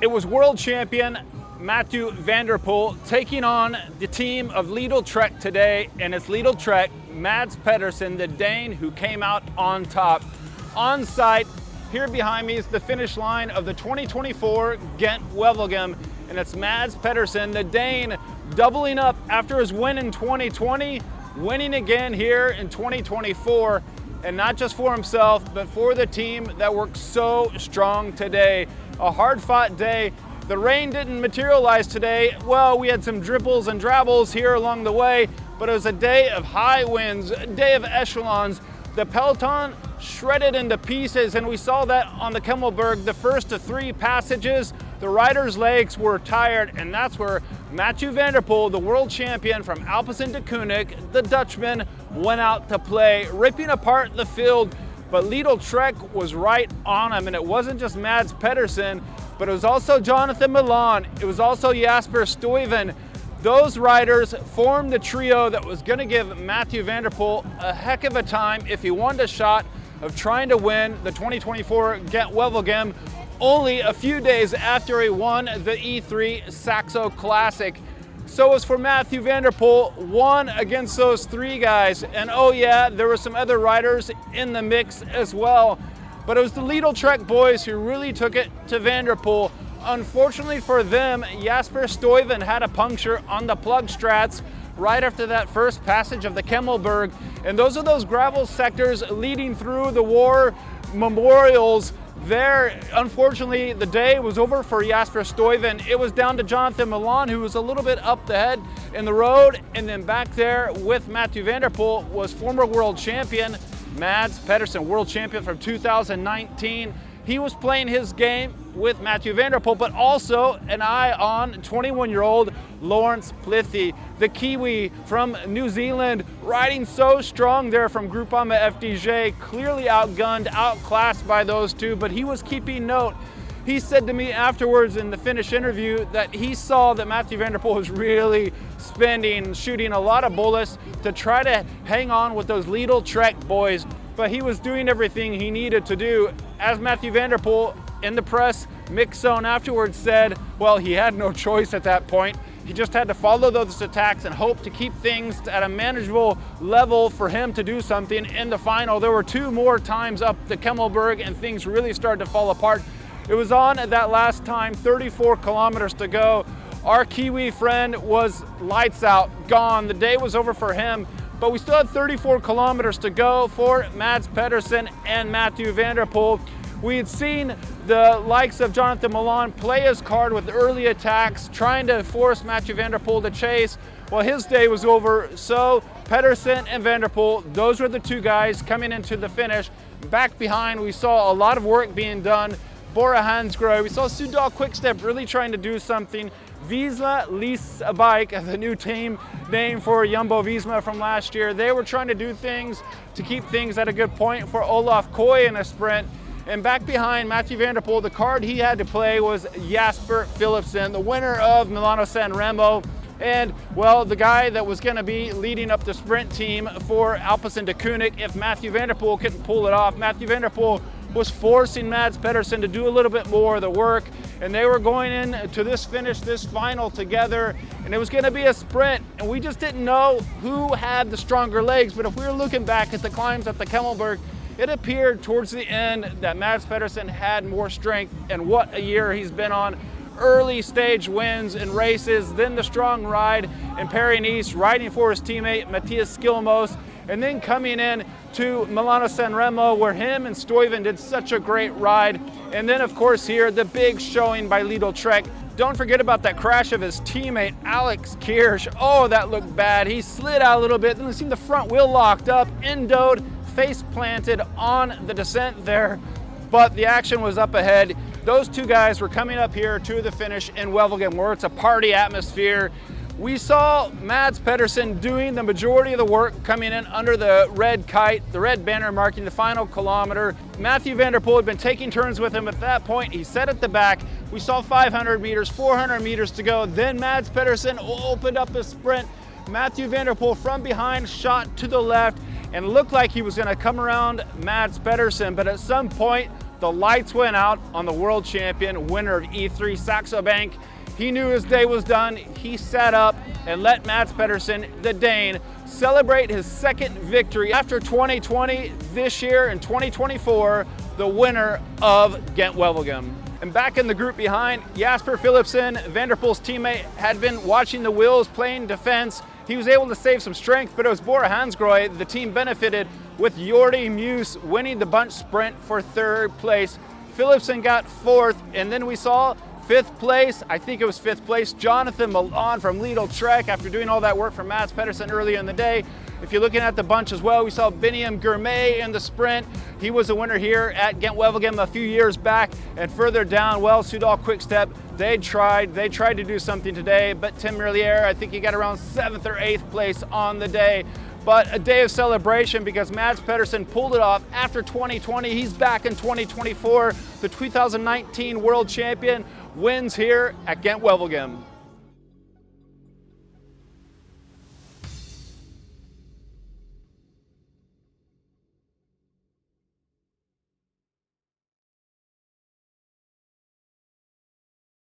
It was world champion Mathieu van der Poel taking on the team of Lidl-Trek today, and it's Lidl-Trek, Mads Pedersen, the Dane, who came out on top. On site, here behind me is the finish line of the 2024 Gent-Wevelgem, and it's Mads Pedersen, the Dane, doubling up after his win in 2020, winning again here in 2024, and not just for himself, but for the team that worked so strong today. A hard-fought day. The rain didn't materialize today. Well, we had some dribbles and drabbles here along the way, but it was a day of high winds, a day of echelons. The peloton shredded into pieces, and we saw that on the Kemmelberg. The first of three passages, the riders' legs were tired, and that's where Mathieu van der Poel, the world champion from Alpecin-de-Koninck, the Dutchman, went out to play, ripping apart the field. But Lidl-Trek was right on him, and it wasn't just Mads Pedersen, but it was also Jonathan Milan. It was also Jasper Stuyven. Those riders formed the trio that was going to give Mathieu van der Poel a heck of a time if he wanted a shot of trying to win the 2024 Gent-Wevelgem only a few days after he won the E3 Saxo Classic. So as for Mathieu van der Poel, one against those three guys. And oh yeah, there were some other riders in the mix as well. But it was the Lidl-Trek boys who really took it to van der Poel. Unfortunately for them, Jasper Stuyven had a puncture on the plug strats right after that first passage of the Kemmelberg. And those are those gravel sectors leading through the war memorials. There, unfortunately, the day was over for Jasper Stuyven. It was down to Jonathan Milan, who was a little bit up the head in the road. And then back there with Mathieu van der Poel was former world champion Mads Pedersen, world champion from 2019. He was playing his game with Mathieu van der Poel, but also an eye on 21-year-old Laurens Plithy, the Kiwi from New Zealand, riding so strong there from Groupama FDJ, clearly outgunned, outclassed by those two, but he was keeping note. He said to me afterwards in the finish interview that he saw that Mathieu van der Poel was really shooting a lot of bullets to try to hang on with those Lidl-Trek boys, but he was doing everything he needed to do. As Mathieu van der Poel in the press mix zone afterwards said, well, he had no choice at that point. He just had to follow those attacks and hope to keep things at a manageable level for him to do something in the final. There were two more times up the Kemmelberg and things really started to fall apart. It was on at that last time, 34 kilometers to go. Our Kiwi friend was lights out, gone. The day was over for him, but we still had 34 kilometers to go for Mads Pedersen and Mathieu van der Poel. We had seen the likes of Jonathan Milan play his card with early attacks, trying to force Mathieu van der Poel to chase. Well, his day was over, so Pedersen and van der Poel, those were the two guys coming into the finish. Back behind, we saw a lot of work being done. Bora Hansgrohe, we saw Soudal Quickstep really trying to do something. Visma Lease a Bike, the new team name for Jumbo-Visma from last year. They were trying to do things to keep things at a good point for Olaf Koy in a sprint. And back behind Mathieu van der Poel, the card he had to play was Jasper Philipsen, the winner of Milano-San Remo. And, well, the guy that was going to be leading up the sprint team for Alpecin-de-Koninck if Mathieu van der Poel couldn't pull it off. Mathieu van der Poel was forcing Mads Pedersen to do a little bit more of the work, and they were going into this finish, this final together, and it was going to be a sprint, and we just didn't know who had the stronger legs. But if we were looking back at the climbs at the Kemmelberg, it appeared towards the end that Mads Pedersen had more strength, and what a year he's been on. Early stage wins in races, then the strong ride in Paris-Nice, riding for his teammate Matthias Skilmos, and then coming in to Milano-San Remo, where him and Stuyven did such a great ride. And then, of course, here, the big showing by Lidl-Trek. Don't forget about that crash of his teammate, Alex Kirsch. Oh, that looked bad. He slid out a little bit, then we seen the front wheel locked up, endoed, face planted on the descent there, but the action was up ahead. Those two guys were coming up here to the finish in Wevelgem, where it's a party atmosphere. We saw Mads Pedersen doing the majority of the work, coming in under the red kite, the red banner marking the final kilometer. Mathieu van der Poel had been taking turns with him at that point. He set at the back. We saw 500 meters, 400 meters to go. Then Mads Pedersen opened up the sprint. Mathieu van der Poel from behind shot to the left and looked like he was going to come around Mads Pedersen, but at some point the lights went out on the world champion, winner of E3, Saxo Bank. He knew his day was done. He sat up and let Mads Pedersen, the Dane, celebrate his second victory after 2020, this year in 2024, the winner of Gent-Wevelgem. And back in the group behind, Jasper Philipsen, Van der Poel's teammate, had been watching the wheels, playing defense. He was able to save some strength, but it was Bora Hansgrohe. The team benefited with Jordi Meus winning the bunch sprint for third place. Philipsen got fourth, and then we saw fifth place, I think it was fifth place, Jonathan Milan from Lidl-Trek after doing all that work for Mads Pedersen earlier in the day. If you're looking at the bunch as well, we saw Biniam Gourmet in the sprint. He was a winner here at Gent-Wevelgem a few years back. And further down, well, Soudal Quickstep, they tried to do something today, but Tim Merlier, I think he got around 7th or 8th place on the day. But a day of celebration because Mads Pedersen pulled it off after 2020. He's back in 2024. The 2019 world champion wins here at Gent-Wevelgem.